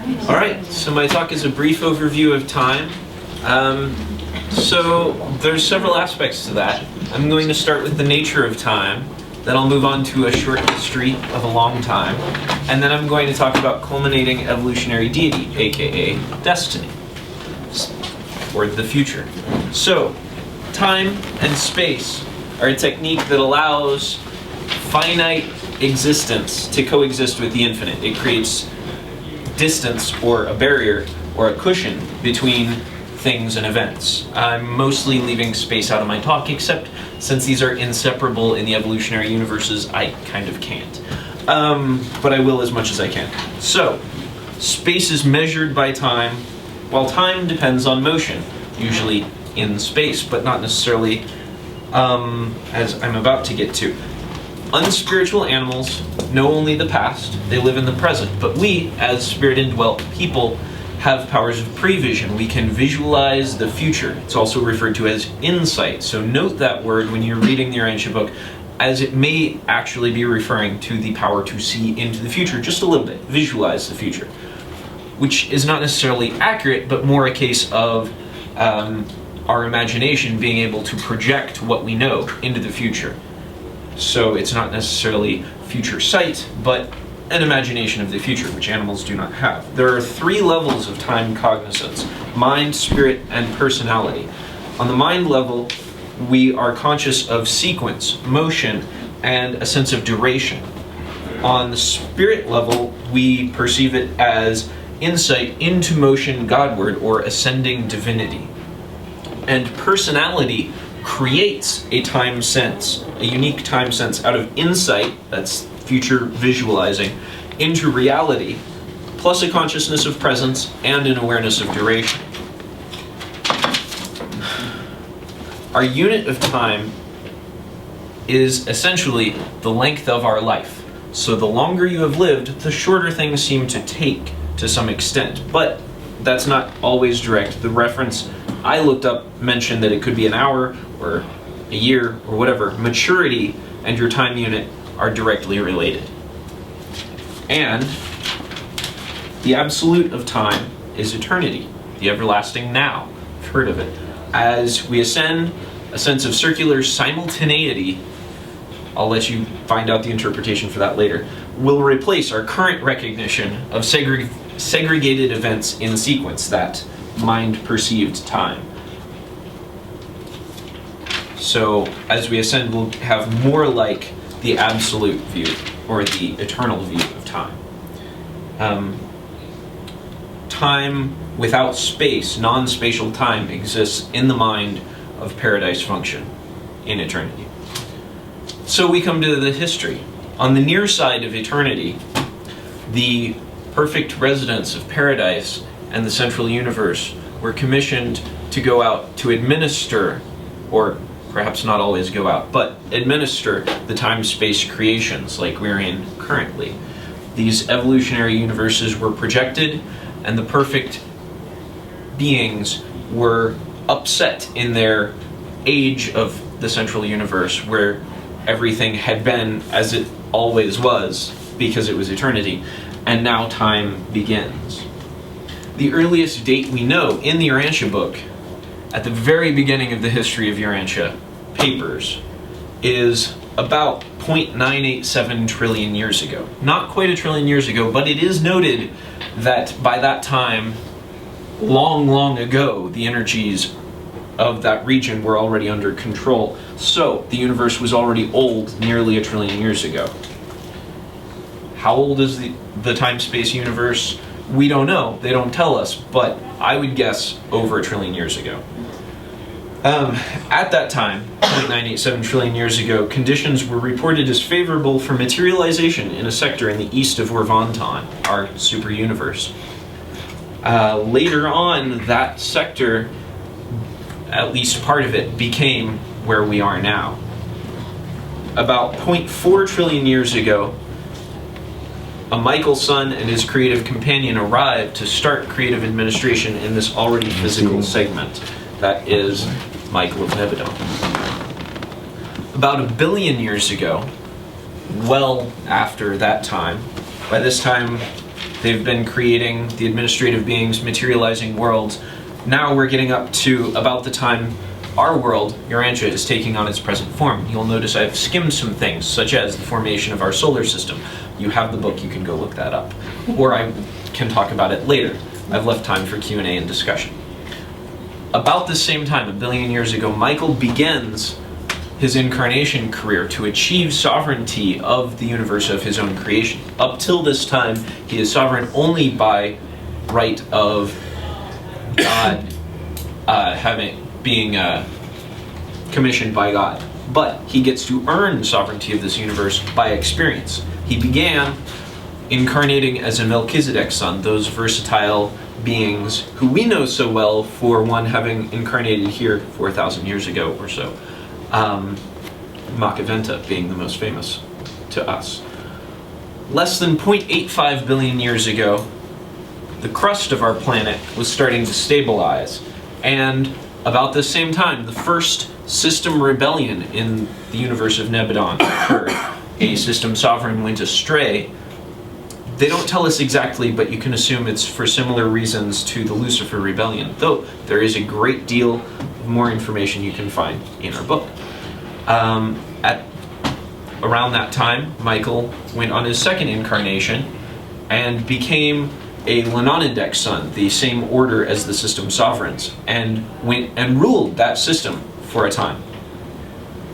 All right, so my talk is a brief overview of time. So there's several aspects to that. I'm going to start with the nature of time, then I'll move on to a short history of a long time, and then I'm going to talk about culminating evolutionary deity, aka destiny, or the future. So, time and space are a technique that allows finite existence to coexist with the infinite. It creates distance, or a barrier, or a cushion between things and events. I'm mostly leaving space out of my talk, except since these are inseparable in the evolutionary universes, I kind of can't. But I will as much as I can. So, space is measured by time, while time depends on motion, usually in space, but not necessarily as I'm about to get to. Unspiritual animals know only the past, they live in the present, but we, as spirit-indwelt people, have powers of prevision. We can visualize the future. It's also referred to as insight. So note that word when you're reading the Urantia book, as it may actually be referring to the power to see into the future just a little bit, visualize the future, which is not necessarily accurate, but more a case of our imagination being able to project what we know into the future. So it's not necessarily future sight, but an imagination of the future, which animals do not have. There are 3 levels of time cognizance: mind, spirit, and personality. On the mind level, we are conscious of sequence, motion, and a sense of duration. On the spirit level, we perceive it as insight into motion Godward, or ascending divinity. And personality creates a time sense, a unique time sense out of insight, that's future visualizing, into reality, plus a consciousness of presence and an awareness of duration. Our unit of time is essentially the length of our life. So the longer you have lived, the shorter things seem to take to some extent. But that's not always direct. The reference I looked up mentioned that it could be an hour or a year or whatever. Maturity and your time unit are directly related. And the absolute of time is eternity, the everlasting now. I've heard of it. As we ascend, a sense of circular simultaneity, I'll let you find out the interpretation for that later, will replace our current recognition of segregated events in sequence, that mind-perceived time. So as we ascend, we'll have more like the absolute view, or the eternal view of time. Time without space, non-spatial time, exists in the mind of paradise function in eternity. So we come to the history. On the near side of eternity, the perfect residents of paradise and the central universe were commissioned to go out to administer, or perhaps not always go out, but administer the time-space creations like we're in currently. These evolutionary universes were projected, and the perfect beings were upset in their age of the central universe, where everything had been as it always was, because it was eternity, and now time begins. The earliest date we know in the Urantia book, at the very beginning of the history of Urantia papers, is about 0.987 trillion years ago. Not quite a trillion years ago, but it is noted that by that time, long, long ago, the energies of that region were already under control. So the universe was already old, nearly a trillion years ago. How old is the time-space universe? We don't know. They don't tell us, but I would guess over a trillion years ago. At that time, 0.987 trillion years ago, conditions were reported as favorable for materialization in a sector in the east of Urantia, our super universe. Later on, that sector, at least part of it, became where we are now. About 0.4 trillion years ago, a Michael son and his creative companion arrived to start creative administration in this already physical segment. That is Michael of Nebadon. About 1 billion years ago, well after that time, by this time They've been creating the administrative beings, materializing worlds. Now we're getting up to about the time our world, Urantia, is taking on its present form. You'll notice I've skimmed some things, such as the formation of our solar system. You have the book, you can go look that up. Or I can talk about it later. I've left time for Q&A and discussion. About the same time, 1 billion years ago, Michael begins his incarnation career to achieve sovereignty of the universe of his own creation. Up till this time, he is sovereign only by right of God being commissioned by God. But he gets to earn sovereignty of this universe by experience. He began incarnating as a Melchizedek son, those versatile beings who we know so well for one having incarnated here 4,000 years ago or so. Makaventa being the most famous to us. Less than 0.85 billion years ago, the crust of our planet was starting to stabilize, and about the same time, the first system rebellion in the universe of Nebadon occurred. A system sovereign went astray. They don't tell us exactly, but you can assume it's for similar reasons to the Lucifer rebellion, though there is a great deal more information you can find in our book. At around that time, Michael went on his second incarnation and became a Lenonidek son, the same order as the system sovereigns, and went and ruled that system for a time.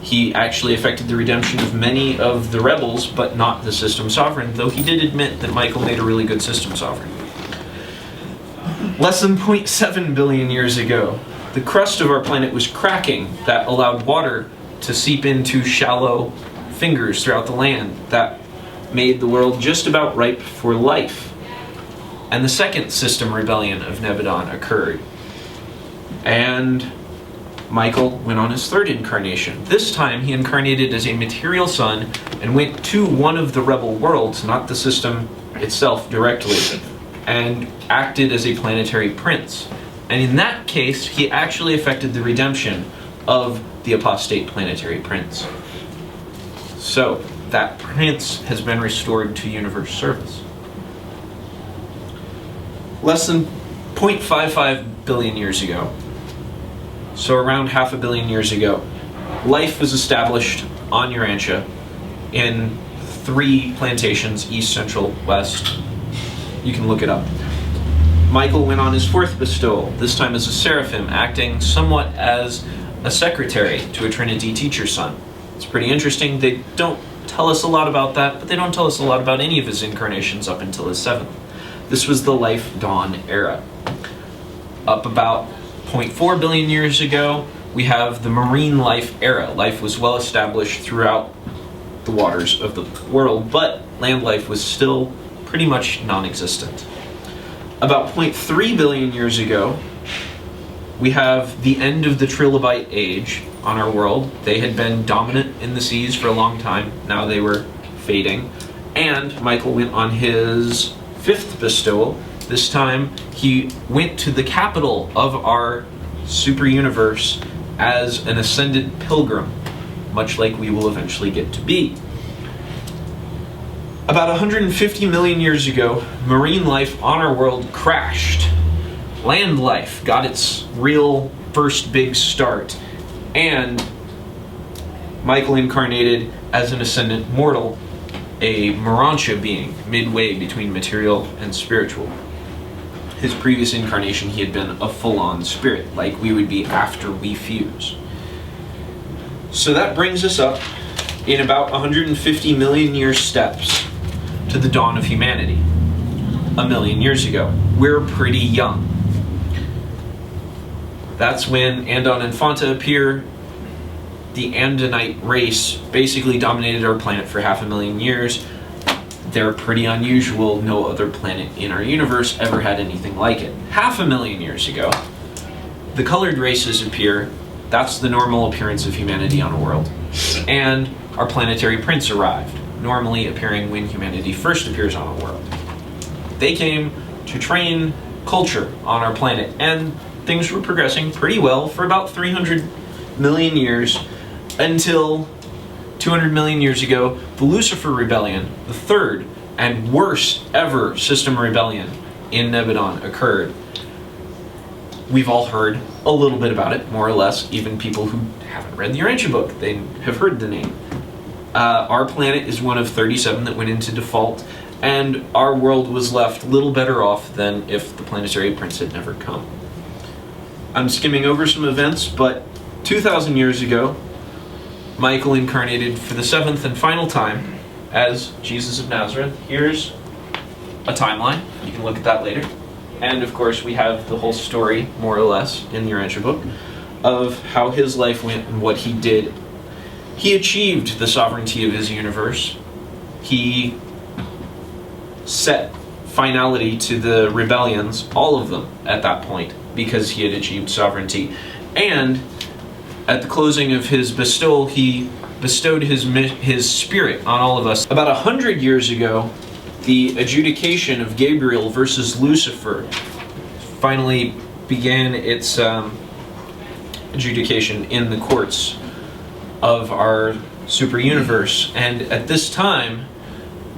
He actually effected the redemption of many of the rebels, but not the system sovereign, though he did admit that Michael made a really good system sovereign. Less than 0.7 billion years ago, the crust of our planet was cracking that allowed water to seep into shallow fingers throughout the land that made the world just about ripe for life. And the second system rebellion of Nebadon occurred. And Michael went on his third incarnation. This time he incarnated as a material son and went to one of the rebel worlds, not the system itself directly, and acted as a planetary prince. And in that case, he actually effected the redemption of the apostate planetary prince. So, that prince has been restored to universe service. Less than 0.55 billion years ago, so around 500 million years ago, life was established on Urantia in 3 plantations, east, central, west. You can look it up. Michael went on his 4th bestowal, this time as a seraphim, acting somewhat as a secretary to a Trinity teacher son. It's pretty interesting. They don't tell us a lot about that, but they don't tell us a lot about any of his incarnations up until his 7th. This was the Life Dawn era. Up about 0.4 billion years ago, we have the marine life era. Life was well established throughout the waters of the world, but land life was still pretty much non-existent. About 0.3 billion years ago, we have the end of the trilobite age on our world. They had been dominant in the seas for a long time. Now they were fading. And Michael went on his 5th bestowal. This time he went to the capital of our super universe as an ascended pilgrim, much like we will eventually get to be. About 150 million years ago, marine life on our world crashed. Land life got its real first big start, and Michael incarnated as an ascendant mortal, a Urantia being, midway between material and spiritual. His previous incarnation, he had been a full-on spirit, like we would be after we fuse. So that brings us up in about 150 million year steps to the dawn of humanity, 1 million years ago. We're pretty young. That's when Andon and Fonta appear. The Andonite race basically dominated our planet for 500,000 years. They're pretty unusual. No other planet in our universe ever had anything like it. 500,000 years ago, the colored races appear. That's the normal appearance of humanity on a world. And our planetary prince arrived, normally appearing when humanity first appears on a world. They came to train culture on our planet, and things were progressing pretty well for about 300 million years until 200 million years ago, the Lucifer Rebellion, the third, and worst ever system rebellion in Nebadon occurred. We've all heard a little bit about it, more or less. Even people who haven't read the Urantia book, they have heard the name. Our planet is one of 37 that went into default, and our world was left little better off than if the planetary prince had never come. I'm skimming over some events, but 2,000 years ago, Michael incarnated for the 7th and final time as Jesus of Nazareth. Here's a timeline. You can look at that later. And of course, we have the whole story, more or less, in the Urantia book, of how his life went and what he did. He achieved the sovereignty of his universe. He set finality to the rebellions, all of them, at that point, because he had achieved sovereignty. And at the closing of his bestowal, he bestowed his spirit on all of us. About 100 years ago, the adjudication of Gabriel versus Lucifer finally began its adjudication in the courts of our super universe. And at this time,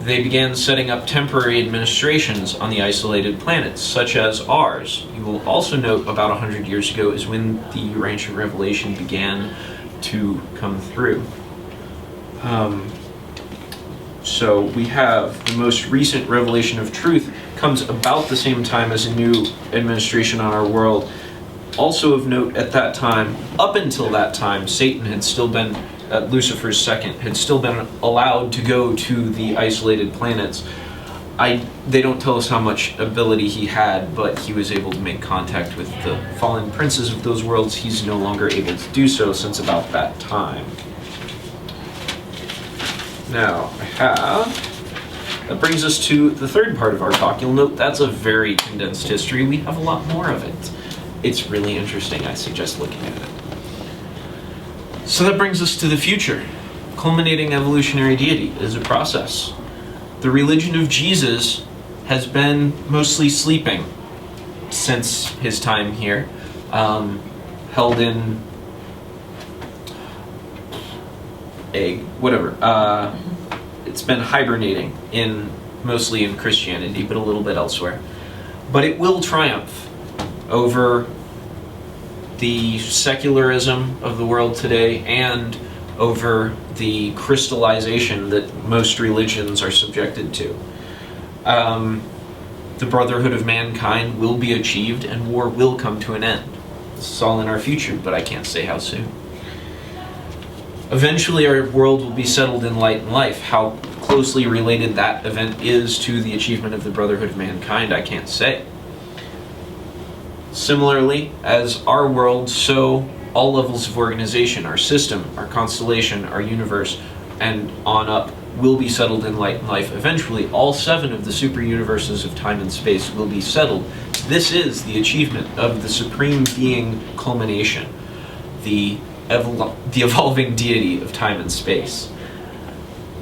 they began setting up temporary administrations on the isolated planets, such as ours. You will also note about 100 years ago is when the Urantia revelation began to come through. So we have the most recent revelation of truth comes about the same time as a new administration on our world. Also of note at that time, up until that time, Satan had still been, Lucifer's second, had still been allowed to go to the isolated planets. They don't tell us how much ability he had, but he was able to make contact with the fallen princes of those worlds. He's no longer able to do so since about that time. Now, that brings us to the third part of our talk. You'll note that's a very condensed history. We have a lot more of it. It's really interesting. I suggest looking at it. So that brings us to the future. Culminating evolutionary deity is a process. The religion of Jesus has been mostly sleeping since his time here, held in it's been hibernating mostly in Christianity, but a little bit elsewhere. But it will triumph over the secularism of the world today and over the crystallization that most religions are subjected to. The brotherhood of mankind will be achieved and war will come to an end. This is all in our future, but I can't say how soon. Eventually our world will be settled in light and life. How closely related that event is to the achievement of the brotherhood of mankind, I can't say. Similarly, as our world, so all levels of organization, our system, our constellation, our universe, and on up, will be settled in light and life. Eventually, all 7 of the super universes of time and space will be settled. This is the achievement of the supreme being culmination, the evolving deity of time and space.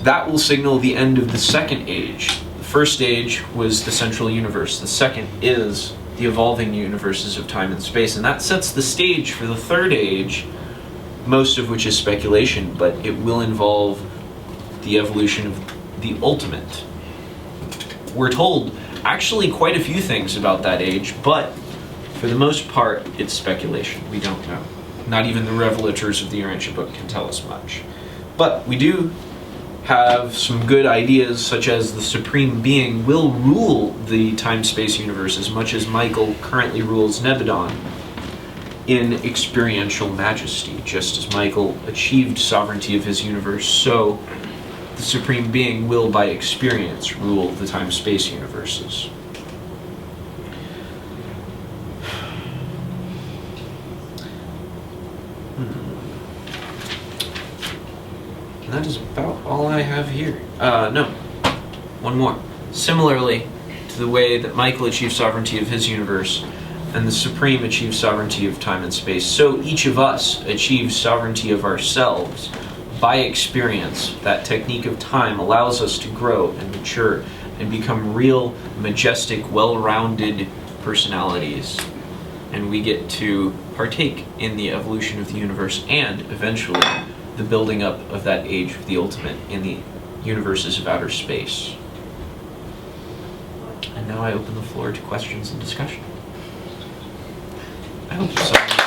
That will signal the end of the second age. The first age was the central universe. The second is the evolving universes of time and space, and that sets the stage for the third age, most of which is speculation, but it will involve the evolution of the ultimate. We're told actually quite a few things about that age, but for the most part, it's speculation. We don't know. Not even the revelators of the Urantia book can tell us much. But we do have some good ideas, such as the Supreme Being will rule the time-space universe as much as Michael currently rules Nebadon in experiential majesty. Just as Michael achieved sovereignty of his universe, so the Supreme Being will, by experience, rule the time-space universes. And that is about all I have here. No, one more. Similarly to the way that Michael achieved sovereignty of his universe and the Supreme achieved sovereignty of time and space, so each of us achieves sovereignty of ourselves by experience. That technique of time allows us to grow and mature and become real, majestic, well-rounded personalities. And we get to partake in the evolution of the universe and, eventually, the building up of that age of the ultimate in the universes of outer space. now I open the floor to questions and discussion. I hope someone